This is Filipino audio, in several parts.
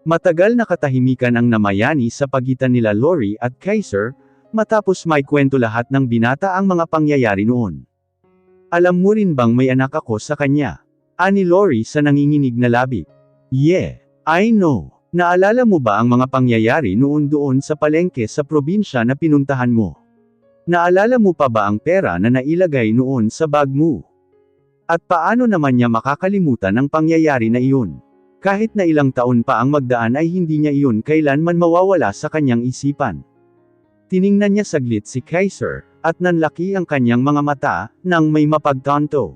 Matagal na katahimikan ang namayani sa pagitan nila Lori at Kaiser, matapos may kwento lahat ng binata ang mga pangyayari noon. Alam mo rin bang may anak ako sa kanya? Ani Lori sa nanginginig na labi. Yeah, I know. Naalala mo ba ang mga pangyayari noon doon sa palengke sa probinsya na pinuntahan mo? Naalala mo pa ba ang pera na nailagay noon sa bag mo? At paano naman niya makakalimutan ang pangyayari na iyon? Kahit na ilang taon pa ang magdaan ay hindi niya iyon kailanman mawawala sa kanyang isipan. Tiningnan niya saglit si Kaiser, at nanlaki ang kanyang mga mata, nang may mapagtanto.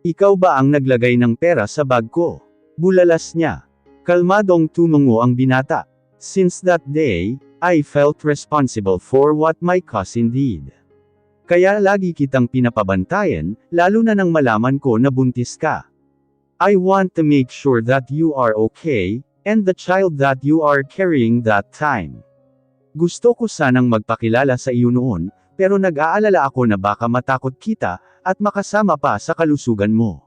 Ikaw ba ang naglagay ng pera sa bag ko? Bulalas niya. Kalmadong tumungo ang binata. Since that day, I felt responsible for what my cousin did. Kaya lagi kitang pinapabantayan, lalo na nang malaman ko na buntis ka. I want to make sure that you are okay, and the child that you are carrying that time. Gusto ko sanang magpakilala sa iyo noon, pero nag-aalala ako na baka matakot kita, at makasama pa sa kalusugan mo.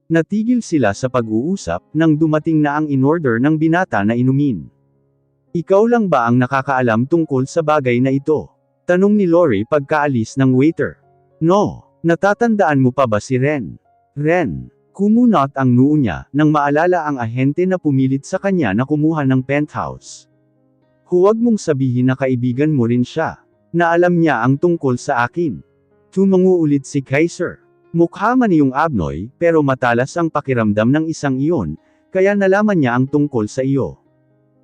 Natigil sila sa pag-uusap, nang dumating na ang in-order ng binata na inumin. Ikaw lang ba ang nakakaalam tungkol sa bagay na ito? Tanong ni Lori pagkaalis ng waiter. No, natatandaan mo pa ba si Ren? Ren, kumunot ang noo niya, nang maalala ang ahente na pumilit sa kanya na kumuha ng penthouse. Huwag mong sabihin na kaibigan mo rin siya. Na alam niya ang tungkol sa akin. Tumango ulit si Kaiser. Mukha man iyong abnoy, pero matalas ang pakiramdam ng isang iyon, kaya nalaman niya ang tungkol sa iyo.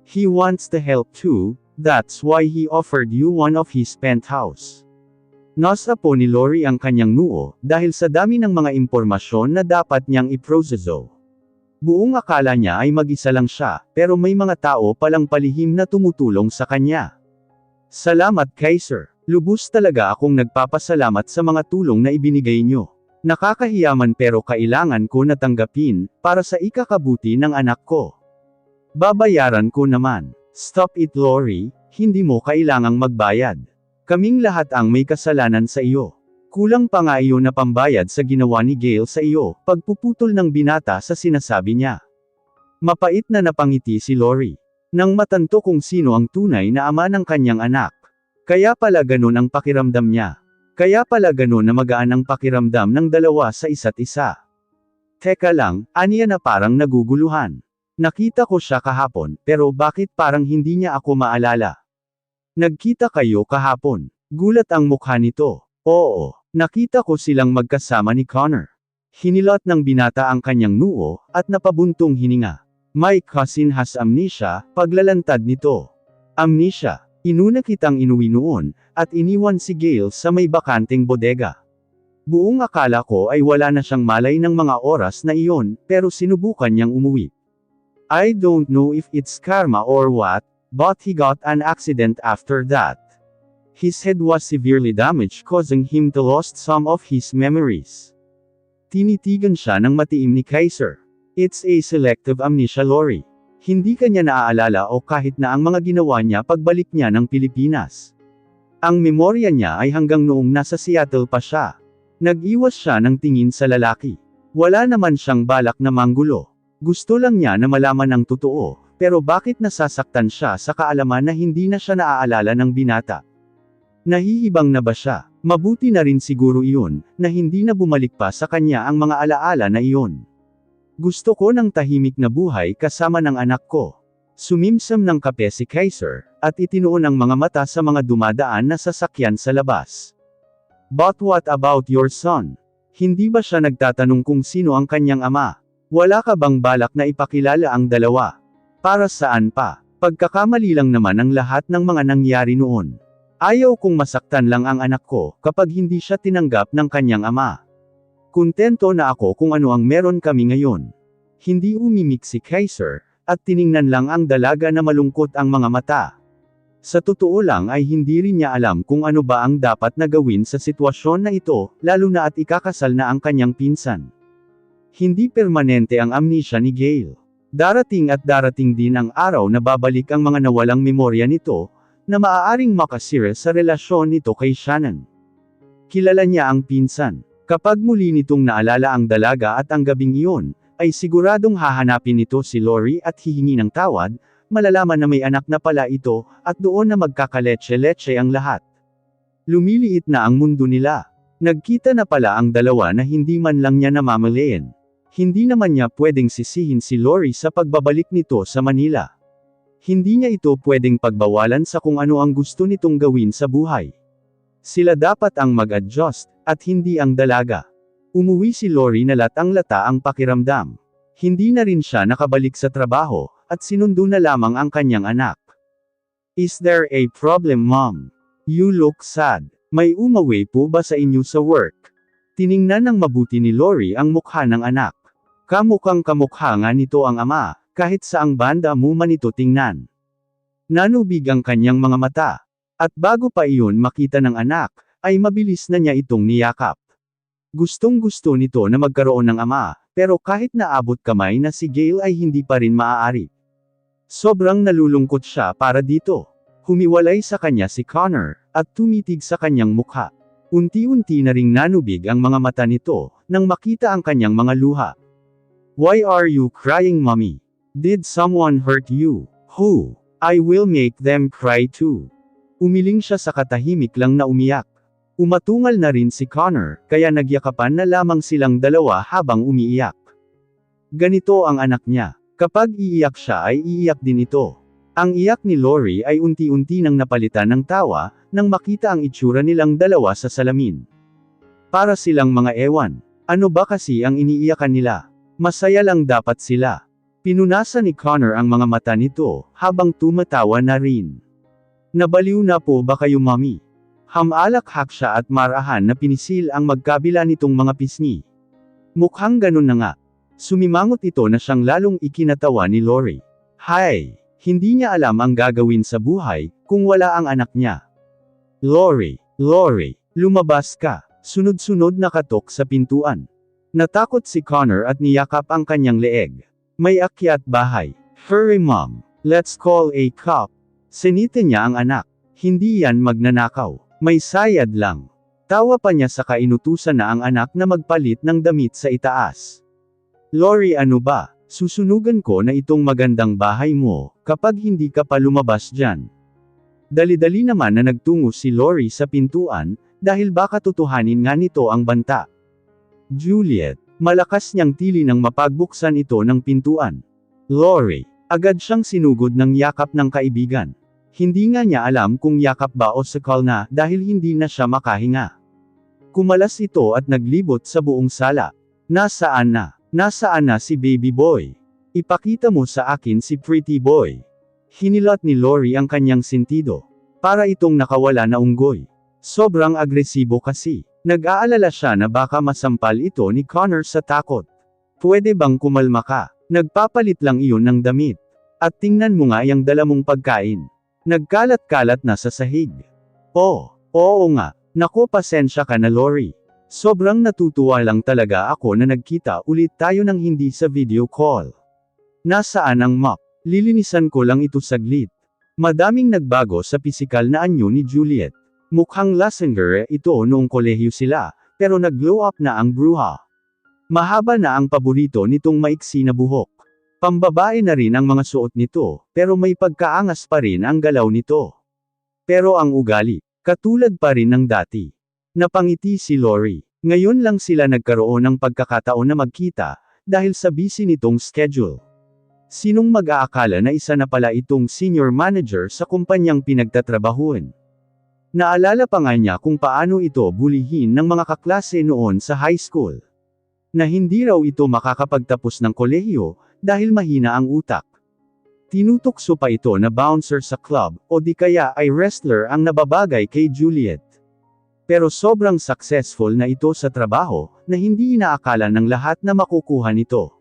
He wants to help too, that's why he offered you one of his penthouse. Nasa po ni Lori ang kanyang noo, dahil sa dami ng mga impormasyon na dapat niyang i-proseso. Buong akala niya ay mag-isa lang siya, pero may mga tao palang palihim na tumutulong sa kanya. Salamat Kaiser. Lubos talaga akong nagpapasalamat sa mga tulong na ibinigay niyo. Nakakahiyaman pero kailangan ko na tanggapin, para sa ikakabuti ng anak ko. Babayaran ko naman. Stop it Lori, hindi mo kailangang magbayad. Kaming lahat ang may kasalanan sa iyo. Kulang pa nga iyo na pambayad sa ginawa ni Gail sa iyo, pagpuputol ng binata sa sinasabi niya. Mapait na napangiti si Lori. Nang matanto kung sino ang tunay na ama ng kanyang anak. Kaya pala ganun ang pakiramdam niya. Kaya pala ganun na magaan ang pakiramdam ng dalawa sa isa't isa. Teka lang, aniya na parang naguguluhan. Nakita ko siya kahapon, pero bakit parang hindi niya ako maalala? Nagkita kayo kahapon. Gulat ang mukha nito. Oo, nakita ko silang magkasama ni Connor. Hinilot ng binata ang kanyang noo, at napabuntong hininga. My cousin has amnesia, paglalantad nito. Amnesia. Inuna kitang inuwi noon, at iniwan si Gail sa may bakanteng bodega. Buong akala ko ay wala na siyang malay ng mga oras na iyon, pero sinubukan niyang umuwi. I don't know if it's karma or what, but he got an accident after that. His head was severely damaged causing him to lost some of his memories. Tinitigan siya ng matiim ni Kaiser. It's a selective amnesia Lori. Hindi kanya naaalala o kahit na ang mga ginawa niya pagbalik niya ng Pilipinas. Ang memorya niya ay hanggang noong nasa Seattle pa siya. Nag-iwas siya ng tingin sa lalaki. Wala naman siyang balak na manggulo. Gusto lang niya na malaman ang totoo, pero bakit nasasaktan siya sa kaalaman na hindi na siya naaalala ng binata? Nahihibang na ba siya? Mabuti na rin siguro iyon, na hindi na bumalik pa sa kanya ang mga alaala na iyon. Gusto ko ng tahimik na buhay kasama ng anak ko. Sumimsam ng kape si Kaiser, at itinuon ang mga mata sa mga dumadaan na sasakyan sa labas. But what about your son? Hindi ba siya nagtatanong kung sino ang kanyang ama? Wala ka bang balak na ipakilala ang dalawa? Para saan pa? Pagkakamali lang naman ang lahat ng mga nangyari noon. Ayaw kong masaktan lang ang anak ko, kapag hindi siya tinanggap ng kanyang ama. Kontento na ako kung ano ang meron kami ngayon. Hindi umimik si Kaiser, at tiningnan lang ang dalaga na malungkot ang mga mata. Sa totoo lang ay hindi rin niya alam kung ano ba ang dapat na gawin sa sitwasyon na ito, lalo na at ikakasal na ang kanyang pinsan. Hindi permanente ang amnesia ni Gail. Darating at darating din ang araw na babalik ang mga nawalang memorya nito, na maaaring makasira sa relasyon nito kay Shannon. Kilala niya ang pinsan. Kapag muli nitong naalala ang dalaga at ang gabing iyon, ay siguradong hahanapin nito si Lori at hihingi ng tawad, malalaman na may anak na pala ito, at doon na magkakaletse-letse ang lahat. Lumiliit na ang mundo nila. Nagkita na pala ang dalawa na hindi man lang niya namamalayan. Hindi naman niya pwedeng sisihin si Lori sa pagbabalik nito sa Manila. Hindi niya ito pwedeng pagbawalan sa kung ano ang gusto nitong gawin sa buhay. Sila dapat ang mag-adjust, at hindi ang dalaga. Umuwi si Lori na latang-lata ang pakiramdam. Hindi na rin siya nakabalik sa trabaho, at sinundo na lamang ang kanyang anak. Is there a problem, Mom? You look sad. May umawi po ba sa inyo sa work? Tiningnan ng mabuti ni Lori ang mukha ng anak. Kamukhang kamukha nga nito ang ama, kahit saang banda mo man ito tingnan. Nanubig ang kanyang mga mata. At bago pa iyon makita ng anak, ay mabilis na niya itong niyakap. Gustong-gusto nito na magkaroon ng ama, pero kahit naabot kamay na si Gail ay hindi pa rin maaari. Sobrang nalulungkot siya para dito. Humiwalay sa kanya si Connor, at tumitig sa kanyang mukha. Unti-unti na ring nanubig ang mga mata nito, nang makita ang kanyang mga luha. Why are you crying, Mommy? Did someone hurt you? Who? I will make them cry too. Umiling siya sa katahimik lang na umiyak. Umatungal na rin si Connor, kaya nagyakapan na lamang silang dalawa habang umiiyak. Ganito ang anak niya. Kapag iiyak siya ay iiyak din ito. Ang iyak ni Lori ay unti-unti nang napalitan ng tawa, nang makita ang itsura nilang dalawa sa salamin. Para silang mga ewan. Ano ba kasi ang iniiyakan nila? Masaya lang dapat sila. Pinunasan ni Connor ang mga mata nito, habang tumatawa na rin. Nabaliw na po ba kayo, Mommy? Hamalakhak siya at marahan na pinisil ang magkabila nitong mga pisngi. Mukhang ganun na nga. Sumimangot ito na siyang lalong ikinatawa ni Lori. Hay! Hindi niya alam ang gagawin sa buhay, kung wala ang anak niya. Lori! Lori! Lumabas ka! Sunod-sunod na katok sa pintuan. Natakot si Connor at niyakap ang kanyang leeg. May akyat bahay. Hurry, Mom! Let's call a cop! Sinita niya ang anak. Hindi yan magnanakaw. May sayad lang. Tawa pa niya sa kainutusan na ang anak na magpalit ng damit sa itaas. Lori, ano ba? Susunugan ko na itong magandang bahay mo, kapag hindi ka pa lumabas dyan. Dali-dali naman na nagtungo si Lori sa pintuan, dahil baka tutuhanin nga nito ang banta. Juliet, malakas niyang tili nang mapagbuksan ito ng pintuan. Lori, agad siyang sinugod ng yakap ng kaibigan. Hindi nga niya alam kung yakap ba o sakal na, dahil hindi na siya makahinga. Kumalas ito at naglibot sa buong sala. Nasaan na? Nasaan na si baby boy? Ipakita mo sa akin si pretty boy. Hinilat ni Lori ang kanyang sentido. Para itong nakawala na unggoy. Sobrang agresibo kasi. Nag-aalala siya na baka masampal ito ni Connor sa takot. Pwede bang kumalma ka? Nagpapalit lang iyon ng damit. At tingnan mo nga yung dala mong pagkain. Nagkalat-kalat na sa sahig. Oh, oo nga. Naku, pasensya ka na, Lori. Sobrang natutuwa lang talaga ako na nagkita ulit tayo ng hindi sa video call. Nasaan ang mop? Lilinisan ko lang ito saglit. Madaming nagbago sa pisikal na anyo ni Juliet. Mukhang lassenger ito noong kolehiyo sila, pero nag-glow up na ang bruha. Mahaba na ang paborito nitong maiksi na buhok. Pambabae na rin ang mga suot nito, pero may pagkaangas pa rin ang galaw nito. Pero ang ugali, katulad pa rin ng dati. Napangiti si Lori. Ngayon lang sila nagkaroon ng pagkakataon na magkita, dahil sa busy nitong schedule. Sinong mag-aakala na isa na pala itong senior manager sa kumpanyang pinagtatrabahuan. Naalala pa nga niya kung paano ito bulihin ng mga kaklase noon sa high school. Na hindi raw ito makakapagtapos ng kolehiyo, dahil mahina ang utak. Tinutukso pa ito na bouncer sa club, o di kaya ay wrestler ang nababagay kay Juliet. Pero sobrang successful na ito sa trabaho, na hindi inaakala ng lahat na makukuha nito.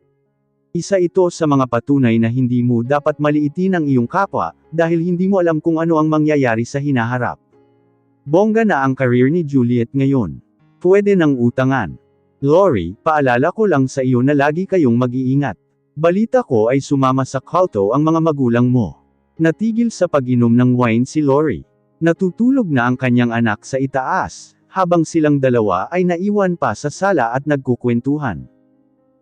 Isa ito sa mga patunay na hindi mo dapat maliitin ang iyong kapwa, dahil hindi mo alam kung ano ang mangyayari sa hinaharap. Bongga na ang career ni Juliet ngayon. Pwede nang utangan. Lori, paalala ko lang sa iyo na lagi kayong mag-iingat. Balita ko ay sumama sa kulto ang mga magulang mo. Natigil sa pag-inom ng wine si Lori. Natutulog na ang kanyang anak sa itaas, habang silang dalawa ay naiwan pa sa sala at nagkukwentuhan.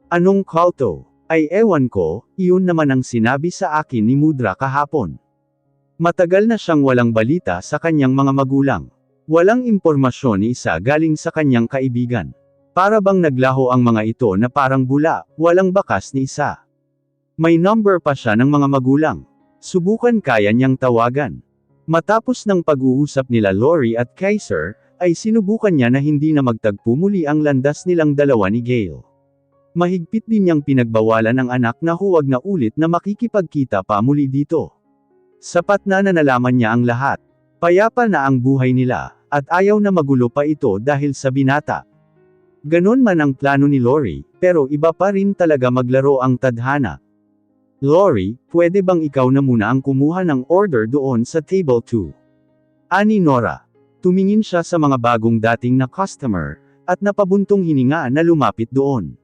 Anong kulto? Ay ewan ko, iyon naman ang sinabi sa akin ni Mudra kahapon. Matagal na siyang walang balita sa kanyang mga magulang. Walang impormasyon ni isa galing sa kanyang kaibigan. Para bang naglaho ang mga ito na parang bula, walang bakas ni isa. May number pa siya ng mga magulang. Subukan kaya niyang tawagan. Matapos ng pag-uusap nila Lori at Kaiser, ay sinubukan niya na hindi na magtagpo muli ang landas nilang dalawa ni Gale. Mahigpit din niyang pinagbawalan ang anak na huwag na ulit na makikipagkita pa muli dito. Sapat na nalaman niya ang lahat. Payapa na ang buhay nila, at ayaw na magulo pa ito dahil sa binata. Ganon man ang plano ni Lori, pero iba pa rin talaga maglaro ang tadhana. Lori, pwede bang ikaw na muna ang kumuha ng order doon sa table 2? Ani Nora. Tumingin siya sa mga bagong dating na customer, at napabuntong hininga na lumapit doon.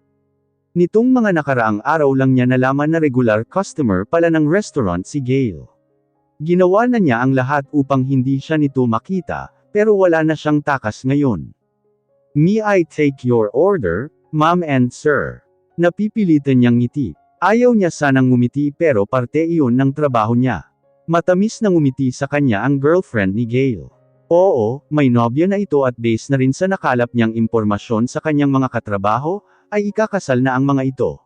Nitong mga nakaraang araw lang niya nalaman na regular customer pala ng restaurant si Gale. Ginawa na niya ang lahat upang hindi siya nito makita, pero wala na siyang takas ngayon. May I take your order, ma'am and sir? Napipilitan niyang ngiti. Ayaw niya sanang ngumiti pero parte iyon ng trabaho niya. Matamis na ngumiti sa kanya ang girlfriend ni Gale. Oo, may nobya na ito at base na rin sa nakalap niyang impormasyon sa kanyang mga katrabaho, ay ikakasal na ang mga ito.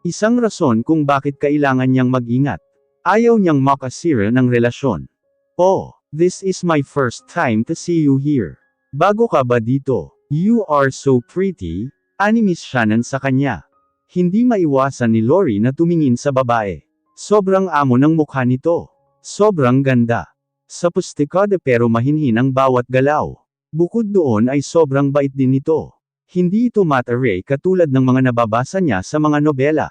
Isang rason kung bakit kailangan niyang mag-ingat. Ayaw niyang makasira ng relasyon. Oh, this is my first time to see you here. Bago ka ba dito? You are so pretty, ani Miss Shannon sa kanya. Hindi maiwasan ni Lori na tumingin sa babae. Sobrang amo ng mukha nito. Sobrang ganda. Sophisticated pero mahinhin ang bawat galaw. Bukod doon ay sobrang bait din nito. Hindi ito mataray katulad ng mga nababasa niya sa mga nobela.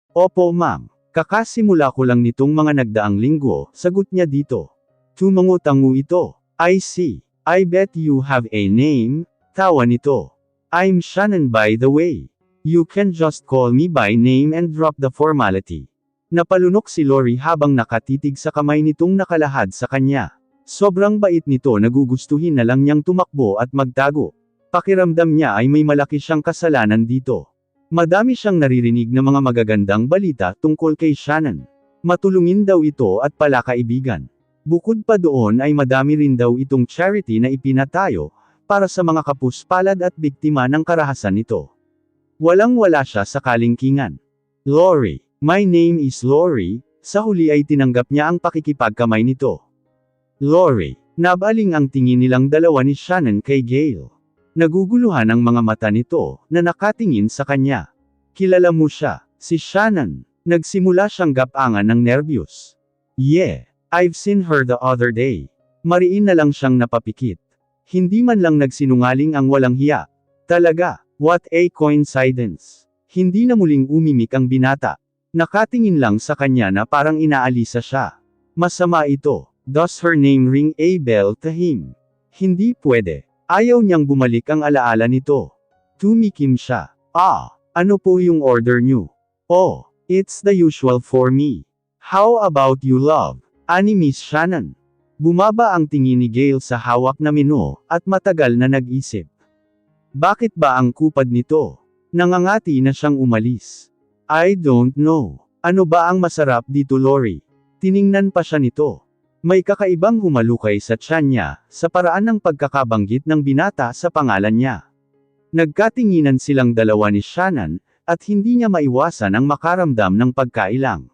Opo ma'am. Kakasimula ko lang nitong mga nagdaang linggo, sagot niya dito. Tumango-tango ito. I see. I bet you have a name, tawa nito. I'm Shannon by the way. You can just call me by name and drop the formality. Napalunok si Lori habang nakatitig sa kamay nitong nakalahad sa kanya. Sobrang bait nito, nagugustuhin na lang niyang tumakbo at magtago. Pakiramdam niya ay may malaki siyang kasalanan dito. Madami siyang naririnig na mga magagandang balita tungkol kay Shannon. Matulungin daw ito at palakaibigan. Bukod pa doon ay madami rin daw itong charity na ipinatayo, para sa mga kapuspalad at biktima ng karahasan nito. Walang-wala siya sa kalingkingan. Lori, my name is Lori, sa huli ay tinanggap niya ang pakikipagkamay nito. Lori, nabaling ang tingin nilang dalawa ni Shannon kay Gale. Naguguluhan ang mga mata nito, na nakatingin sa kanya. Kilala mo siya, si Shannon. Nagsimula siyang gapangan ng nervyos. Yeah, I've seen her the other day. Mariin na lang siyang napapikit. Hindi man lang nagsinungaling ang walang hiya. Talaga, what a coincidence. Hindi na muling umimik ang binata. Nakatingin lang sa kanya na parang inaalisa siya. Masama ito. Does her name ring a bell to him? Hindi pwede. Ayaw niyang bumalik ang alaala nito. Tumikim siya. Ano po yung order niyo? Oh, it's the usual for me. How about you love? Ani Miss Shannon. Bumaba ang tingin ni Gale sa hawak na menu, at matagal na nag-isip. Bakit ba ang kupad nito? Nangangati na siyang umalis. I don't know. Ano ba ang masarap dito Lori? Tiningnan pa siya nito. May kakaibang humalukay sa tiyan niya, sa paraan ng pagkakabanggit ng binata sa pangalan niya. Nagkatinginan silang dalawa ni Shannon, at hindi niya maiwasan ang makaramdam ng pagkailang.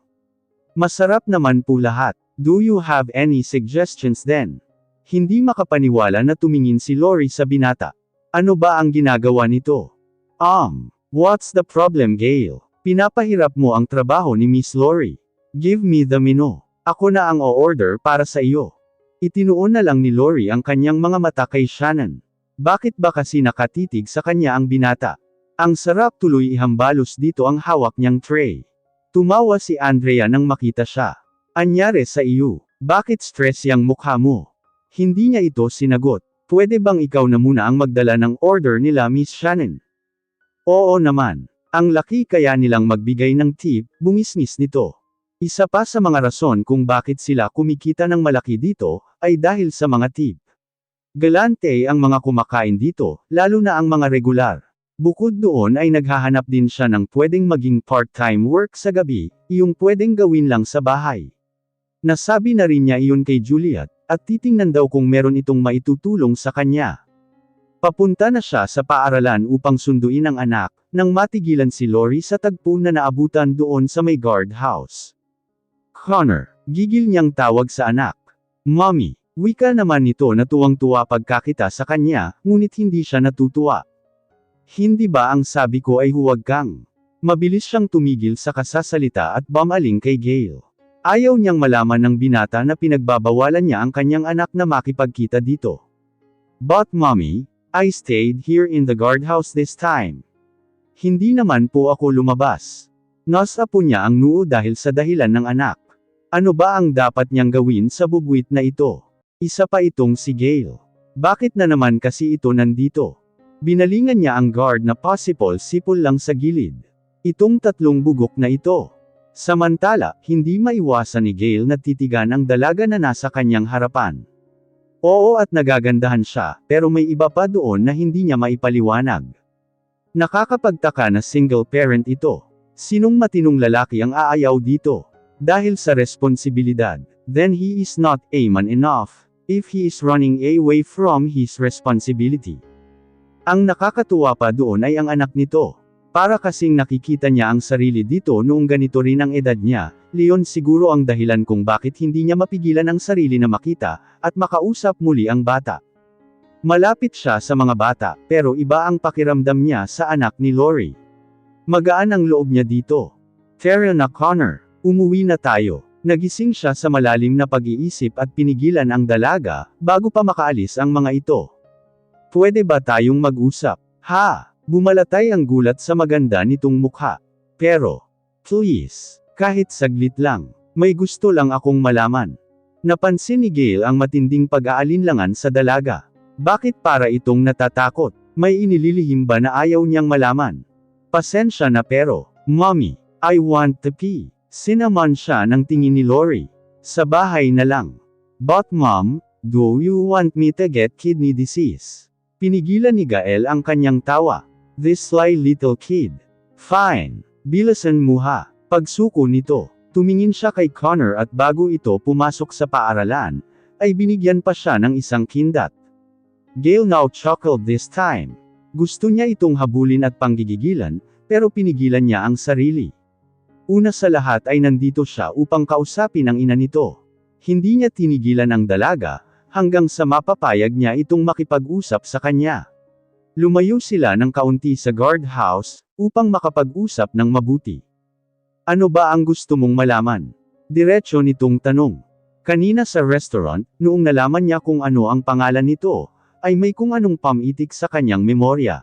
Masarap naman po lahat. Do you have any suggestions then? Hindi makapaniwala na tumingin si Lori sa binata. Ano ba ang ginagawa nito? What's the problem Gale? Pinapahirap mo ang trabaho ni Miss Lori. Give me the menu. Ako na ang o-order para sa iyo. Itinuon na lang ni Lori ang kanyang mga mata kay Shannon. Bakit ba kasi nakatitig sa kanya ang binata? Ang sarap tuloy ihambalos dito ang hawak niyang tray. Tumawa si Andrea nang makita siya. Anyare sa iyo? Bakit stress yang mukha mo? Hindi niya ito sinagot. Pwede bang ikaw na muna ang magdala ng order nila Miss Shannon? Oo naman. Ang laki kaya nilang magbigay ng tip, bumisnis nito. Isa pa sa mga rason kung bakit sila kumikita ng malaki dito, ay dahil sa mga tip. Galante ang mga kumakain dito, lalo na ang mga regular. Bukod doon ay naghahanap din siya ng pwedeng maging part-time work sa gabi, yung pwedeng gawin lang sa bahay. Nasabi na rin niya iyon kay Juliet, at titingnan daw kung meron itong maitutulong sa kanya. Papunta na siya sa paaralan upang sunduin ang anak, nang matigilan si Lori sa tagpo na naabutan doon sa may guardhouse. Connor, gigil niyang tawag sa anak. Mommy, wika naman nito na tuwang-tuwa pagkakita sa kanya, ngunit hindi siya natutuwa. Hindi ba ang sabi ko ay huwag kang? Mabilis siyang tumigil sa kasasalita at bumaling kay Gale. Ayaw niyang malaman ng binata na pinagbabawalan niya ang kanyang anak na makipagkita dito. But mommy, I stayed here in the guardhouse this time. Hindi naman po ako lumabas. Nasa po niya ang noo dahil sa dahilan ng anak. Ano ba ang dapat niyang gawin sa bubwit na ito? Isa pa itong si Gale. Bakit na naman kasi ito nandito? Binalingan niya ang guard na possible sipol lang sa gilid. Itong tatlong bugok na ito. Samantala, hindi maiwasan ni Gale na titigan ang dalaga na nasa kanyang harapan. Oo at nagagandahan siya, pero may iba pa doon na hindi niya maipaliwanag. Nakakapagtaka na single parent ito. Sinong matinong lalaki ang aayaw dito? Dahil sa responsibilidad. Then he is not a man enough, if he is running away from his responsibility. Ang nakakatuwa pa doon ay ang anak nito. Para kasing nakikita niya ang sarili dito noong ganito rin ang edad niya, Leon siguro ang dahilan kung bakit hindi niya mapigilan ang sarili na makita, at makausap muli ang bata. Malapit siya sa mga bata, pero iba ang pakiramdam niya sa anak ni Lori. Magaan ang loob niya dito. Tara na Connor, umuwi na tayo. Nagising siya sa malalim na pag-iisip at pinigilan ang dalaga, bago pa makaalis ang mga ito. Pwede ba tayong mag-usap? Ha? Bumalatay ang gulat sa maganda nitong mukha. Pero, please, kahit saglit lang, may gusto lang akong malaman. Napansin ni Gale ang matinding pag-aalinlangan sa dalaga. Bakit para itong natatakot? May inililihim ba na ayaw niyang malaman? Pasensya na pero, Mommy, I want to pee. Sinaman siya ng tingin ni Lori. Sa bahay na lang. But Mom, do you want me to get kidney disease? Pinigilan ni Gael ang kanyang tawa. This sly little kid. Fine. Bilasan mo ha. Pagsuko nito, tumingin siya kay Connor at bago ito pumasok sa paaralan, ay binigyan pa siya ng isang kindat. Gale now chuckled this time. Gusto niya itong habulin at panggigigilan, pero pinigilan niya ang sarili. Una sa lahat ay nandito siya upang kausapin ang ina nito. Hindi niya tinigilan ang dalaga, hanggang sa mapapayag niya itong makipag-usap sa kanya. Lumayo sila ng kaunti sa guardhouse, upang makapag-usap ng mabuti. Ano ba ang gusto mong malaman? Diretso nitong tanong. Kanina sa restaurant, noong nalaman niya kung ano ang pangalan nito, ay may kung anong pamitik sa kanyang memorya.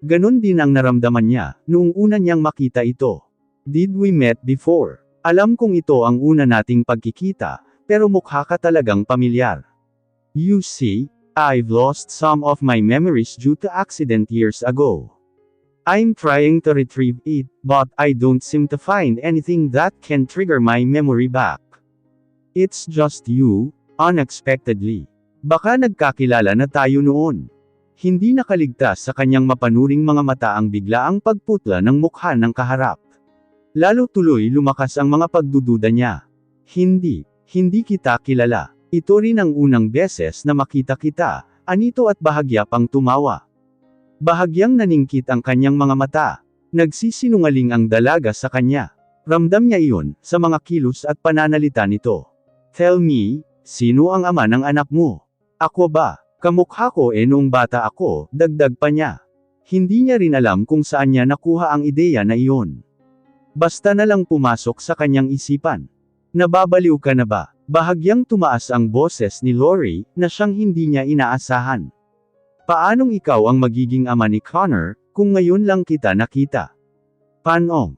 Ganon din ang naramdaman niya, noong una niyang makita ito. Did we met before? Alam kong ito ang una nating pagkikita, pero mukha ka talagang pamilyar. You see, I've lost some of my memories due to accident years ago. I'm trying to retrieve it, but I don't seem to find anything that can trigger my memory back. It's just you, unexpectedly. Baka nagkakilala na tayo noon. Hindi nakaligtas sa kanyang mapanuring mga mata ang biglaang pagputla ng mukha ng kaharap. Lalo tuloy lumakas ang mga pagdududa niya. Hindi kita kilala. Ito rin ang unang beses na makita kita, anito at bahagya pang tumawa. Bahagyang naningkit ang kanyang mga mata. Nagsisinungaling ang dalaga sa kanya. Ramdam niya iyon, sa mga kilos at pananalita nito. Tell me, sino ang ama ng anak mo? Ako ba? Kamukha ko noong bata ako, dagdag pa niya. Hindi niya rin alam kung saan niya nakuha ang ideya na iyon. Basta na lang pumasok sa kanyang isipan. Nababaliw ka na ba? Bahagyang tumaas ang boses ni Lori, na siyang hindi niya inaasahan. Paanong ikaw ang magiging ama ni Connor, kung ngayon lang kita nakita? Paanong?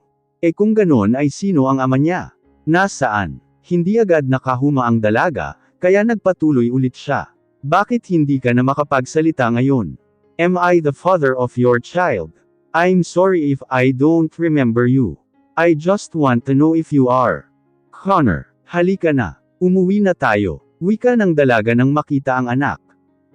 Kung ganon ay sino ang ama niya? Nasaan? Hindi agad nakahuma ang dalaga, kaya nagpatuloy ulit siya. Bakit hindi ka na makapagsalita ngayon? Am I the father of your child? I'm sorry if I don't remember you. I just want to know if you are. Connor, halika na. Umuwi na tayo. Wika ng dalaga nang makita ang anak.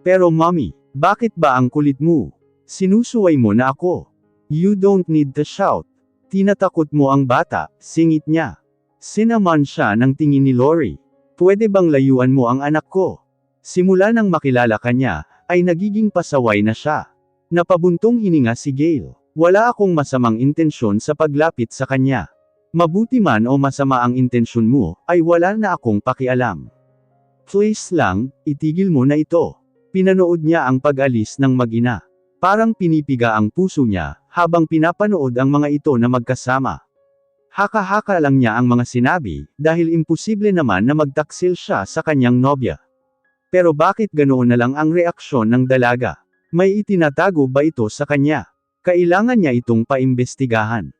Pero mommy, bakit ba ang kulit mo? Sinusuway mo na ako. You don't need to shout. Tinatakot mo ang bata, singit niya. Sinaman siya ng tingin ni Lori. Pwede bang layuan mo ang anak ko? Simula nang makilala ka niya, ay nagiging pasaway na siya. Napabuntong hininga si Gale. Wala akong masamang intensyon sa paglapit sa kanya. Mabuti man o masama ang intensyon mo, ay wala na akong pakialam. Please lang, itigil mo na ito. Pinanood niya ang pag-alis ng mag-ina. Parang pinipiga ang puso niya, habang pinapanood ang mga ito na magkasama. Haka-haka lang niya ang mga sinabi, dahil imposible naman na magtaksil siya sa kanyang nobya. Pero bakit ganoon na lang ang reaksyon ng dalaga? May itinatago ba ito sa kanya? Kailangan niya itong paimbestigahan.